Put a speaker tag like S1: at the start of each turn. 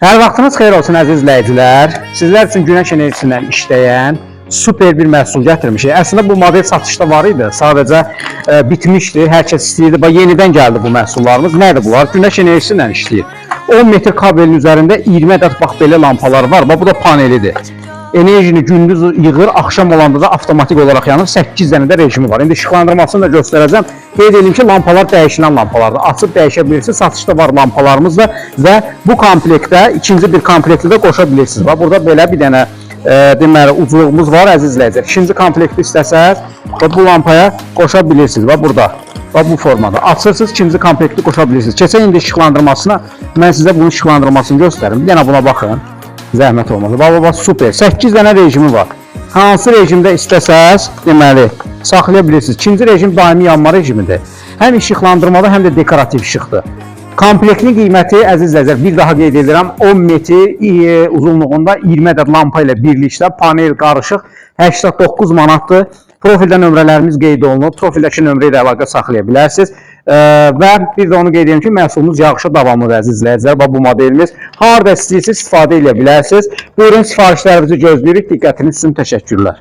S1: Hər vaxtınız xeyir olsun əziz izləyicilər. Sizlər üçün günəş enerjisindən işləyən super bir məhsul gətirmişik. Əslində bu model satışda var idi. Sadəcə bitmişdi. Hər kəs istəyirdi. Bax yenidən gəldi bu məhsullarımız. Nədir bunlar? Günəş enerjisi ilə işləyir. 10 metr kabelin üzərində 20 ədəd bax belə lampalar var. Bax bu da panelidir. Enerjini gündüz yığır, axşam olanda da avtomatik olaraq yanır. 8 dənə də rejimi var. İndi işıqlandırmasını da göstərəcəm. Qeyd edeyim ki, lampalar dəyişilən lampalardır. Açıb dəyişə bilirsiniz. Satışda var lampalarımız da və bu komplektdə ikinci bir komplekti də qoşa bilirsiniz. Bax burada belə bir dənə deməli ucluğumuz var əziz izləyicilər. İkinci komplekti istəsəz bu lampaya qoşa bilirsiniz. Bax burada. Bax bu formada. Açırsınız, ikinci komplekti qoşa bilirsiniz. Keçək indi işıqlandırmasına. Mən sizə bunun işıqlandırmasını göstərim. Bir dənə buna baxın. Zəhmət olmaz. Bax super. 8 dənə rejimi var. Hansı rejimdə istəsəz, deməli, saxlaya bilirsiniz. İkinci rejim daimi yanma rejimidir. Həm işıqlandırmada, həm də dekorativ işıqdır. Komplektin qiyməti əziz izləyicilər, bir daha qeyd edirəm, 10 metr uzunluğunda 20 ədəd lampa ilə birlikdə panel qarışıq 89 manatdır. Profildə nömrələrimiz qeyd olunub. Profildəki nömrə ilə əlaqə saxlaya bilərsiniz. Və bir də onu qeyd edirəm ki, məhsulumuz yağışa davamlıdır əziz izləyicilər. Bax bu modelimiz harda istəyirsiniz istifadə edə bilərsiniz. Buyurun, sifarişlərinizi gözləyirik. Diqqətiniz üçün təşəkkürlər.